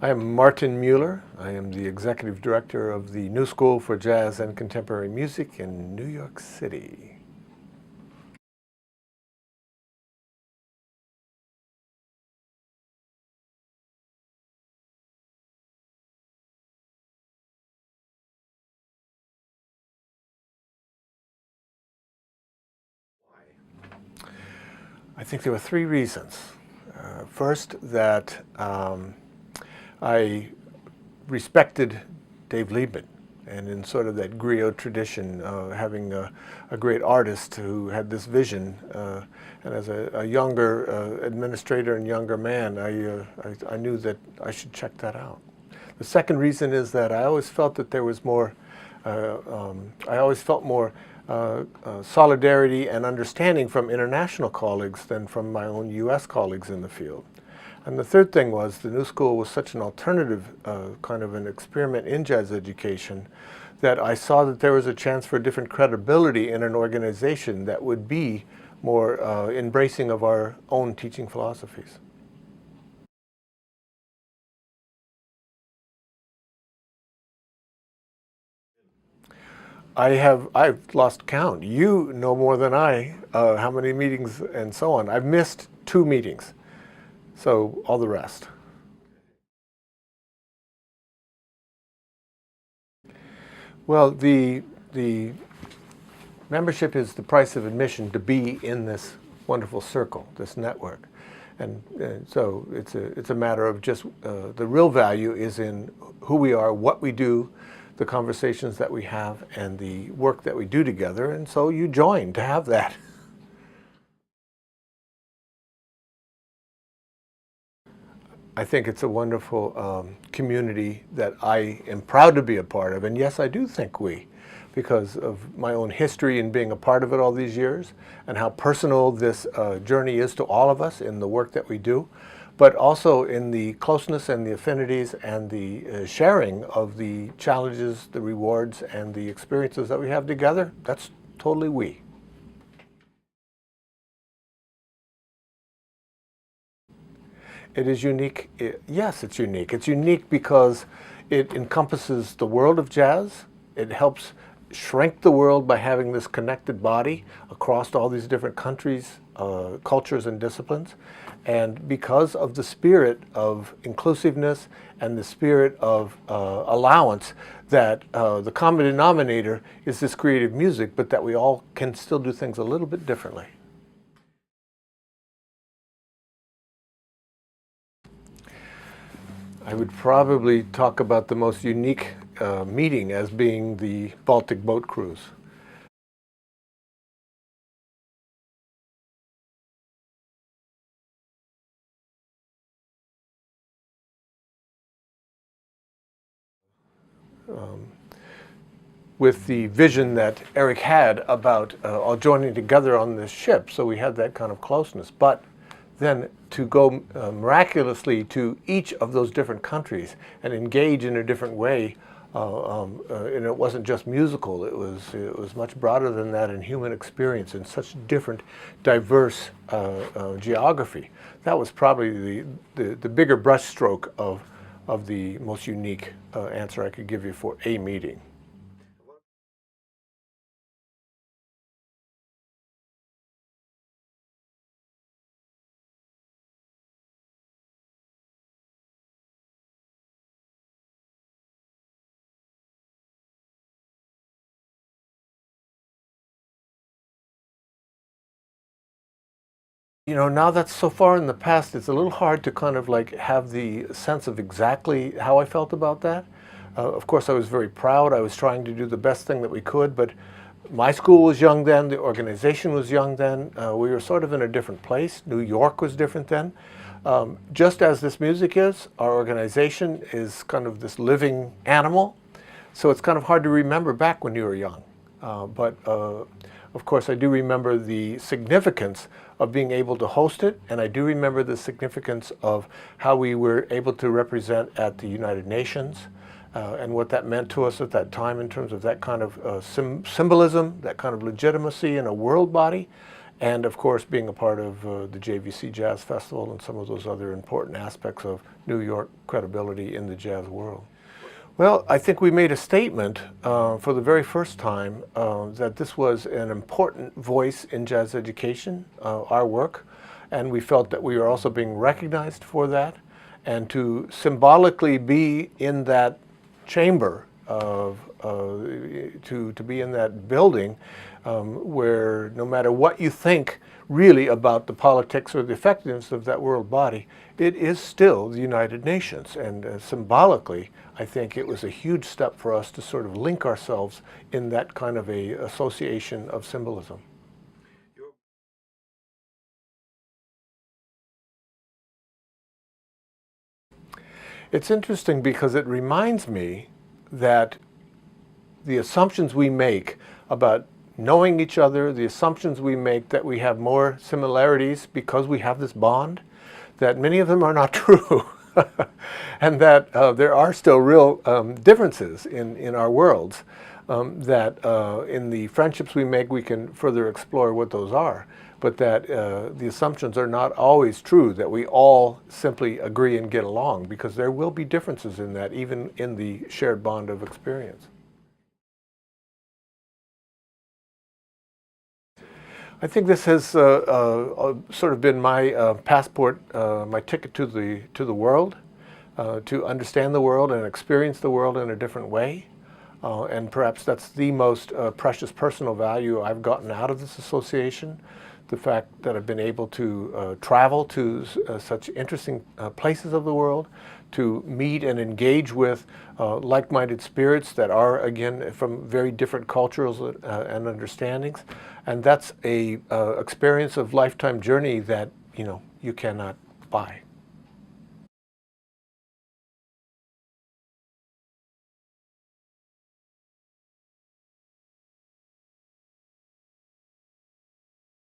I am Martin Mueller. I am the Executive Director of the New School for Jazz and Contemporary Music in New York City. I think there were three reasons. First, that I respected Dave Liebman, and in sort of that griot tradition, having a great artist who had this vision, and as a younger administrator and younger man, I knew that I should check that out. The second reason is that I always felt that there was more, I always felt more solidarity and understanding from international colleagues than from my own U.S. colleagues in the field. And the third thing was the New School was such an alternative kind of an experiment in jazz education that I saw that there was a chance for different credibility in an organization that would be more embracing of our own teaching philosophies. I've lost count. You know more than I how many meetings and so on. I've missed 2 meetings, so all the rest. Well, the membership is the price of admission to be in this wonderful circle, this network, and so it's a matter of just the real value is in who we are, what we do, the conversations that we have, and the work that we do together, and so you join to have that. I think it's a wonderful community that I am proud to be a part of, and yes, I do think we, because of my own history in being a part of it all these years, and how personal this journey is to all of us in the work that we do, but also in the closeness and the affinities and the sharing of the challenges, the rewards, and the experiences that we have together. That's totally we. It is unique. Yes, it's unique. It's unique because it encompasses the world of jazz. It helps shrink the world by having this connected body across all these different countries, cultures, and disciplines. And because of the spirit of inclusiveness and the spirit of allowance, that the common denominator is this creative music, but that we all can still do things a little bit differently. I would probably talk about the most unique meeting as being the Baltic boat cruise. With the vision that Eric had about all joining together on this ship, so we had that kind of closeness. But then to go miraculously to each of those different countries and engage in a different way, and it wasn't just musical, it was much broader than that in human experience in such different, diverse geography. That was probably the bigger brushstroke of the most unique answer I could give you for a meeting. You know, now that's so far in the past, it's a little hard to kind of like have the sense of exactly how I felt about that. Of course, I was very proud. I was trying to do the best thing that we could, but my school was young then, the organization was young then. We were sort of in a different place. New York was different then. Just as this music is, our organization is kind of this living animal. So it's kind of hard to remember back when you were young. But of course, I do remember the significance of being able to host it, and I do remember the significance of how we were able to represent at the United Nations, and what that meant to us at that time in terms of that kind of symbolism, that kind of legitimacy in a world body, and of course being a part of the JVC Jazz Festival and some of those other important aspects of New York credibility in the jazz world. Well, I think we made a statement for the very first time that this was an important voice in jazz education, our work, and we felt that we were also being recognized for that, and to symbolically be in that chamber of to be in that building where no matter what you think really about the politics or the effectiveness of that world body, it is still the United Nations. And symbolically, I think it was a huge step for us to sort of link ourselves in that kind of a association of symbolism. It's interesting because it reminds me that the assumptions we make about knowing each other, the assumptions we make that we have more similarities because we have this bond, that many of them are not true. And that there are still real differences in our worlds, that in the friendships we make we can further explore what those are, but that the assumptions are not always true, that we all simply agree and get along, because there will be differences in that, even in the shared bond of experience. I think this has sort of been my passport, my ticket to the world, to understand the world and experience the world in a different way. And perhaps that's the most precious personal value I've gotten out of this association. The fact that I've been able to travel to such interesting places of the world, to meet and engage with like-minded spirits that are, again, from very different cultures and understandings. And that's a experience of lifetime journey that, you know, you cannot buy.